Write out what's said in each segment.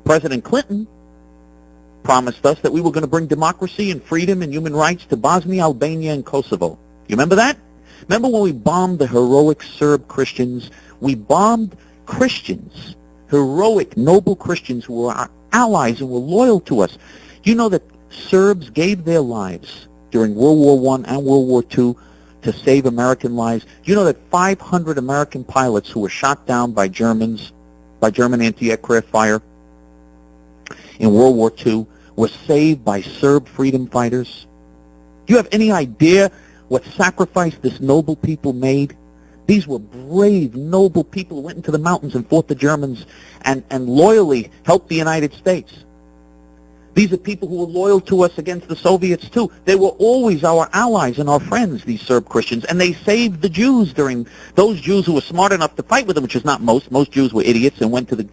President Clinton promised us that we were going to bring democracy and freedom and human rights to Bosnia, Albania, and Kosovo. You remember that? Remember when we bombed the heroic Serb Christians? We bombed Christians, heroic, noble Christians who were our allies and were loyal to us. You know that Serbs gave their lives during World War I and World War II to save American lives. You know that 500 American pilots who were shot down by German anti-aircraft fire in World War II were saved by Serb freedom fighters? Do you have any idea what sacrifice this noble people made? These were brave, noble people who went into the mountains and fought the Germans and loyally helped the United States. These are people who were loyal to us against the Soviets too. They were always our allies and our friends, these Serb Christians, and they saved the Jews during those Jews who were smart enough to fight with them, which is not most. Most Jews were idiots and went to the,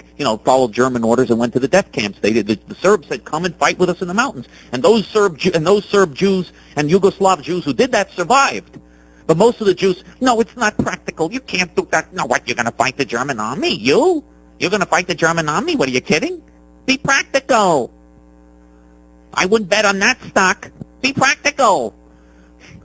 followed German orders and went to the death camps. They did. The Serbs said, "Come and fight with us in the mountains," and those Serb Jews and Yugoslav Jews who did that survived. But most of the Jews, no, it's not practical. You can't do that. No, what? You're going to fight the German army? You're going to fight the German army? What, are you kidding? Be practical. I wouldn't bet on that stock. Be practical.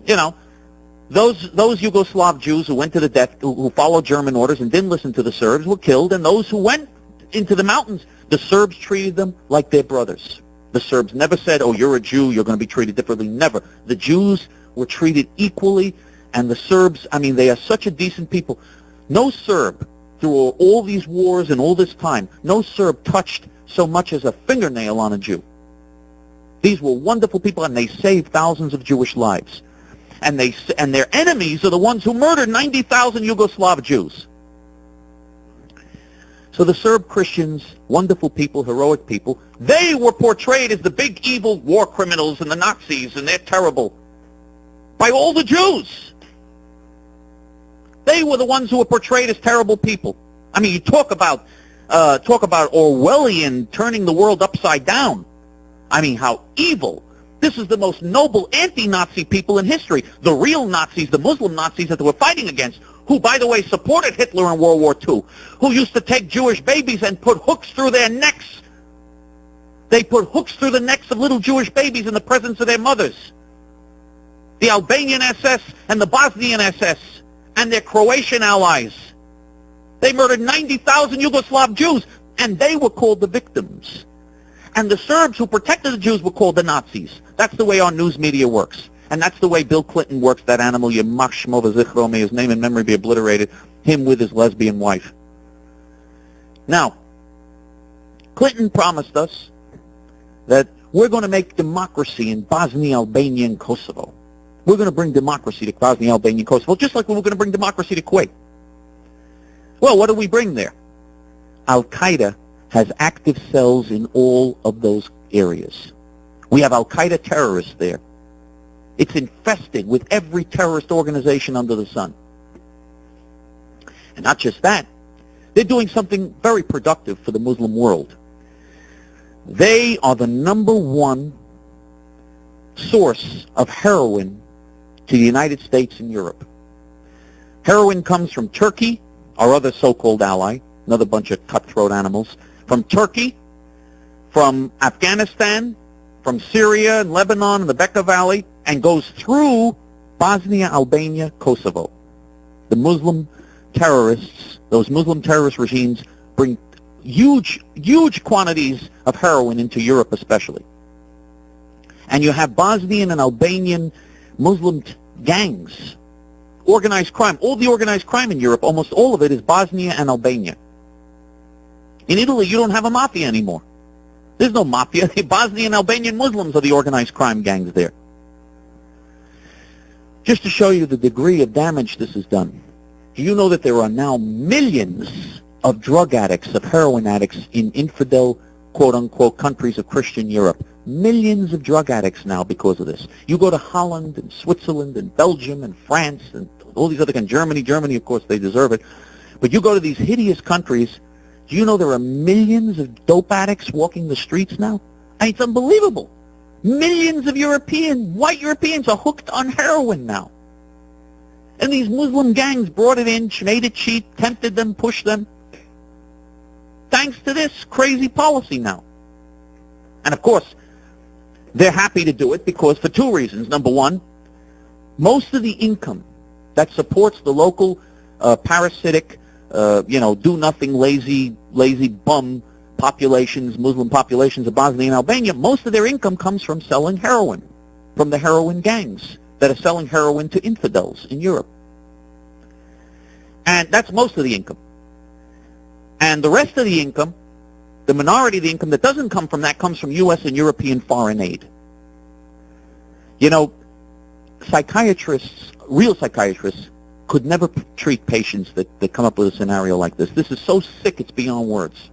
Those Yugoslav Jews who went to the death, who followed German orders and didn't listen to the Serbs were killed, and those who went into the mountains, the Serbs treated them like their brothers. The Serbs never said, "Oh, you're a Jew, you're going to be treated differently." Never. The Jews were treated equally, and the Serbs, they are such a decent people. No Serb, through all these wars and all this time, no Serb touched so much as a fingernail on a Jew. These were wonderful people, and they saved thousands of Jewish lives. And their enemies are the ones who murdered 90,000 Yugoslav Jews. So the Serb Christians, wonderful people, heroic people, they were portrayed as the big evil war criminals and the Nazis, and they're terrible by all the Jews. They were the ones who were portrayed as terrible people. You talk about Orwellian turning the world upside down. How evil. This is the most noble anti-Nazi people in history. The real Nazis, the Muslim Nazis that they were fighting against, who, by the way, supported Hitler in World War II, who used to take Jewish babies and put hooks through their necks. They put hooks through the necks of little Jewish babies in the presence of their mothers. The Albanian SS and the Bosnian SS and their Croatian allies. They murdered 90,000 Yugoslav Jews, and they were called the victims. And the Serbs who protected the Jews were called the Nazis. That's the way our news media works. And that's the way Bill Clinton works, that animal, Yamach Shmova Zichro, may his name and memory be obliterated, him with his lesbian wife. Now, Clinton promised us that we're going to make democracy in Bosnia, Albania, and Kosovo. We're going to bring democracy to Bosnia, Albania, and Kosovo, just like we were going to bring democracy to Kuwait. Well, what do we bring there? Al-Qaeda has active cells in all of those areas. We have Al-Qaeda terrorists there. It's infested with every terrorist organization under the sun. And not just that, they're doing something very productive for the Muslim world. They are the #1 source of heroin to the United States and Europe. Heroin comes from Turkey, our other so-called ally, another bunch of cutthroat animals, from Turkey, from Afghanistan, from Syria and Lebanon and the Bekaa Valley, and goes through Bosnia, Albania, Kosovo. The Muslim terrorists, those Muslim terrorist regimes, bring huge quantities of heroin into Europe especially. And you have Bosnian and Albanian Muslim gangs, organized crime. All the organized crime in Europe, almost all of it is Bosnia and Albania. In Italy, you don't have a mafia anymore. There's no mafia. The Bosnian and Albanian Muslims are the organized crime gangs there. Just to show you the degree of damage this has done, do you know that there are now millions of drug addicts, of heroin addicts in infidel, quote-unquote, countries of Christian Europe? Millions of drug addicts now because of this. You go to Holland and Switzerland and Belgium and France and all these other countries, Germany, of course, they deserve it. But you go to these hideous countries, do you know there are millions of dope addicts walking the streets now? It's unbelievable. Millions of white Europeans are hooked on heroin now. And these Muslim gangs brought it in, made it cheap, tempted them, pushed them. thanks to this crazy policy now. And of course, they're happy to do it because for two reasons. Number one, most of the income that supports the local parasitic, do-nothing, lazy bum populations, Muslim populations of Bosnia and Albania, most of their income comes from selling heroin, from the heroin gangs that are selling heroin to infidels in Europe. And that's most of the income. And the rest of the income, the minority of the income that doesn't come from that, comes from U.S. and European foreign aid. You know, psychiatrists, real psychiatrists, could never treat patients that come up with a scenario like this. This is so sick, it's beyond words.